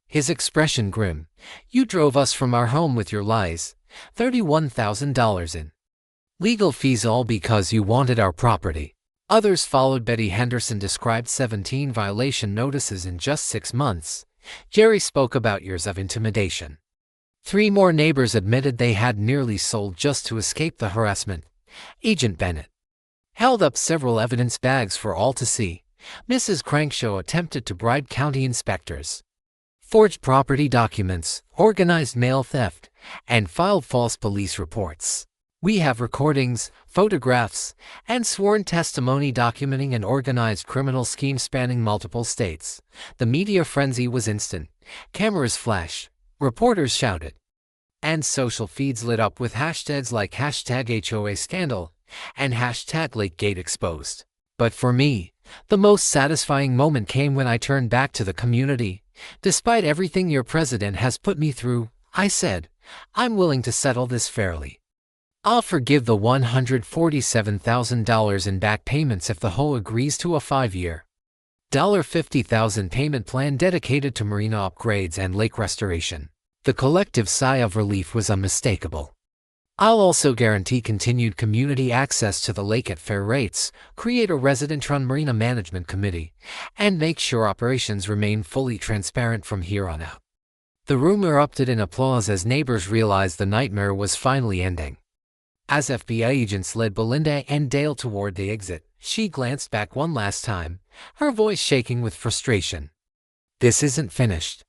Speaker 1: his expression grim. You drove us from our home with your lies. $31,000 in legal fees, all because you wanted our property. Others followed. Betty Henderson described 17 violation notices in just 6 months. Jerry spoke about years of intimidation. 3 more neighbors admitted they had nearly sold just to escape the harassment. Agent Bennett held up several evidence bags for all to see. Mrs. Crankshaw attempted to bribe county inspectors, forged property documents, organized mail theft, and filed false police reports. We have recordings, photographs, and sworn testimony documenting an organized criminal scheme spanning multiple states. The media frenzy was instant. Cameras flashed, reporters shouted, and social feeds lit up with hashtags like #HOA scandal and #LakeGate exposed. But for me, the most satisfying moment came when I turned back to the community. Despite everything your president has put me through, I said, I'm willing to settle this fairly. I'll forgive the $147,000 in back payments if the HOA agrees to a 5-year, $50,000 payment plan dedicated to marina upgrades and lake restoration. The collective sigh of relief was unmistakable. I'll also guarantee continued community access to the lake at fair rates, create a resident-run marina management committee, and make sure operations remain fully transparent from here on out. The room erupted in applause as neighbors realized the nightmare was finally ending. As FBI agents led Belinda and Dale toward the exit, she glanced back one last time, her voice shaking with frustration. This isn't finished.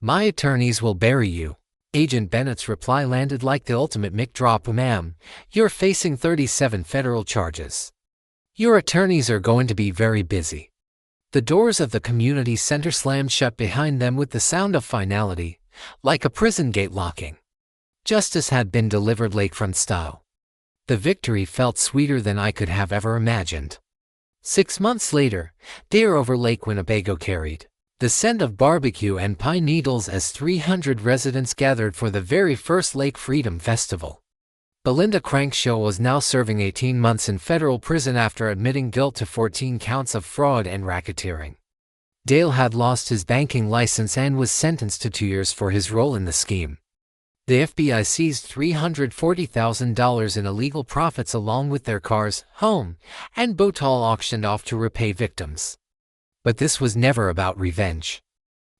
Speaker 1: My attorneys will bury you. Agent Bennett's reply landed like the ultimate mic drop. Ma'am, you're facing 37 federal charges. Your attorneys are going to be very busy. The doors of the community center slammed shut behind them with the sound of finality, like a prison gate locking. Justice had been delivered lakefront style. The victory felt sweeter than I could have ever imagined. 6 months later, Deer over Lake Winnebago carried the scent of barbecue and pine needles as 300 residents gathered for the very first Lake Freedom Festival. Belinda Crankshaw was now serving 18 months in federal prison after admitting guilt to 14 counts of fraud and racketeering. Dale had lost his banking license and was sentenced to 2 years for his role in the scheme. The FBI seized $340,000 in illegal profits along with their cars, home, and boat, all auctioned off to repay victims. But this was never about revenge.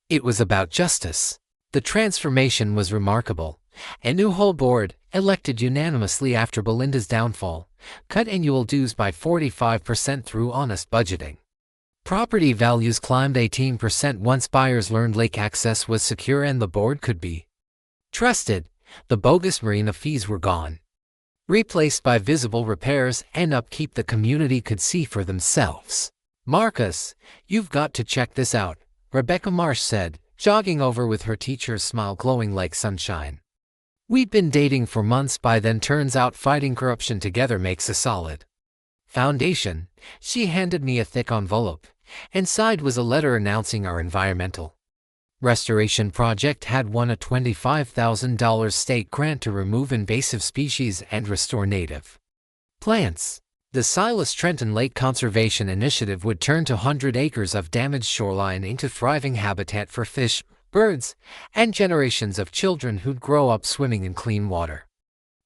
Speaker 1: It was about justice. The transformation was remarkable. A new HOA board, elected unanimously after Belinda's downfall, cut annual dues by 45% through honest budgeting. Property values climbed 18% once buyers learned lake access was secure and the board could be trusted. The bogus marina fees were gone, replaced by visible repairs and upkeep the community could see for themselves. Marcus, you've got to check this out, Rebecca Marsh said, jogging over with her teacher's smile glowing like sunshine. We'd been dating for months by then. Turns out fighting corruption together makes a solid foundation. She handed me a thick envelope. Inside was a letter announcing our environmental restoration project had won a $25,000 state grant to remove invasive species and restore native plants. The Silas Trenton Lake Conservation Initiative would turn 200 acres of damaged shoreline into thriving habitat for fish, birds, and generations of children who'd grow up swimming in clean water.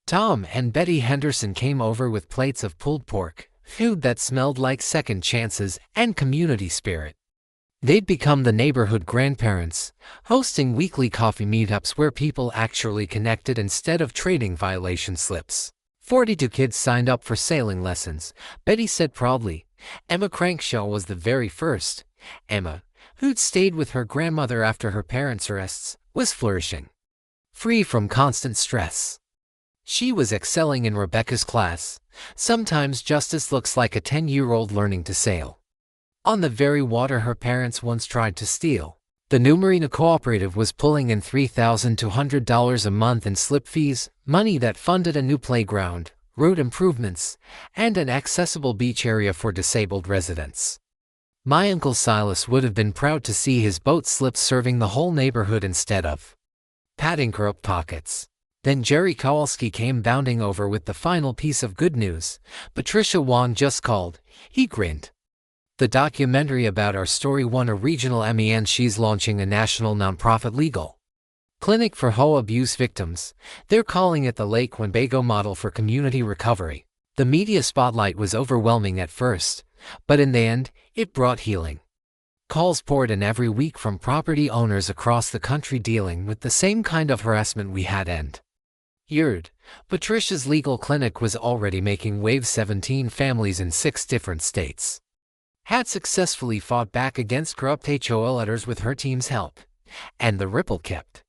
Speaker 1: Tom and Betty Henderson came over with plates of pulled pork, food that smelled like second chances and community spirit. They'd become the neighborhood grandparents, hosting weekly coffee meetups where people actually connected instead of trading violation slips. 42 kids signed up for sailing lessons, Betty said proudly. Emma Crankshaw was the very first. Emma, who'd stayed with her grandmother after her parents' arrests, was flourishing, free from constant stress. She was excelling in Rebecca's class. Sometimes Justice looks like a 10-year-old learning to sail on the very water her parents once tried to steal. The New Marina Cooperative was pulling in $3,200 a month in slip fees, money that funded a new playground, road improvements, and an accessible beach area for disabled residents. My Uncle Silas would have been proud to see his boat slips serving the whole neighborhood instead of padding corrupt pockets. Then Jerry Kowalski came bounding over with the final piece of good news. Patricia Wong just called. He grinned. The documentary about our story won a regional Emmy, and she's launching a national nonprofit legal clinic for HOA abuse victims. They're calling it the Lake Winnebago Model for Community Recovery. The media spotlight was overwhelming at first, but in the end, it brought healing. Calls poured in every week from property owners across the country dealing with the same kind of harassment we had endured. Patricia's legal clinic was already making waves. 17 families in 6 different states had successfully fought back against corrupt HOA letters with her team's help, and the ripple kept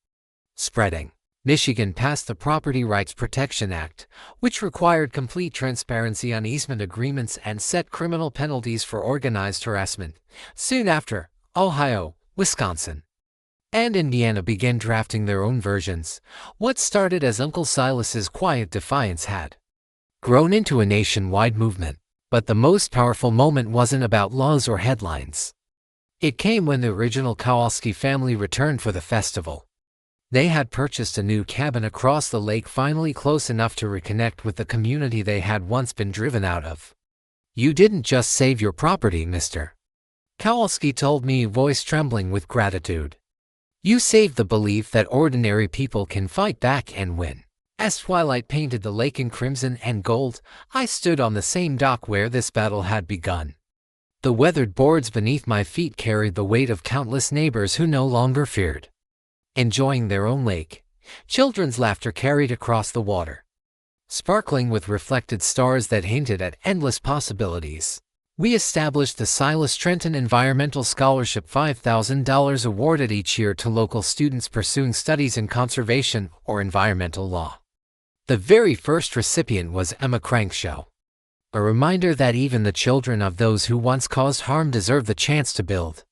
Speaker 1: spreading. Michigan passed the Property Rights Protection Act, which required complete transparency on easement agreements and set criminal penalties for organized harassment. Soon after, Ohio, Wisconsin, and Indiana began drafting their own versions. What started as Uncle Silas's quiet defiance had grown into a nationwide movement. But the most powerful moment wasn't about laws or headlines. It came when the original Kowalski family returned for the festival. They had purchased a new cabin across the lake, finally close enough to reconnect with the community they had once been driven out of. "You didn't just save your property, Mr. Kowalski told me, voice trembling with gratitude. You saved the belief that ordinary people can fight back and win." As twilight painted the lake in crimson and gold, I stood on the same dock where this battle had begun. The weathered boards beneath my feet carried the weight of countless neighbors who no longer feared enjoying their own lake. Children's laughter carried across the water, sparkling with reflected stars that hinted at endless possibilities. We established the Silas Trenton Environmental Scholarship, $5,000 awarded each year to local students pursuing studies in conservation or environmental law. The very first recipient was Emma Crankshaw, a reminder that even the children of those who once caused harm deserve the chance to build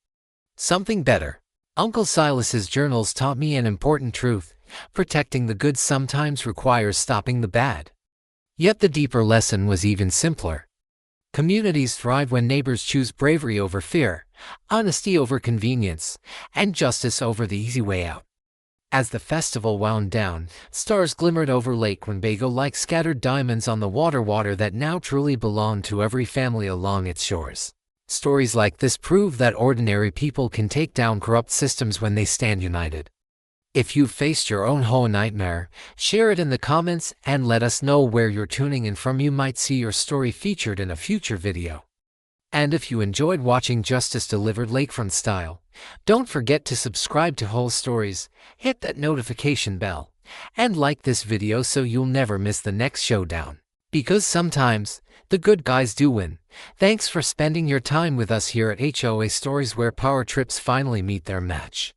Speaker 1: something better. Uncle Silas's journals taught me an important truth: protecting the good sometimes requires stopping the bad. Yet the deeper lesson was even simpler. Communities thrive when neighbors choose bravery over fear, honesty over convenience, and justice over the easy way out. As the festival wound down, stars glimmered over Lake Winnebago like scattered diamonds on the water that now truly belonged to every family along its shores. Stories like this prove that ordinary people can take down corrupt systems when they stand united. If you've faced your own HOA nightmare, share it in the comments and let us know where you're tuning in from. You might see your story featured in a future video. And if you enjoyed watching Justice Delivered Lakefront style, don't forget to subscribe to HOA Stories, hit that notification bell, and like this video so you'll never miss the next showdown. Because sometimes, the good guys do win. Thanks for spending your time with us here at HOA Stories, where power trips finally meet their match.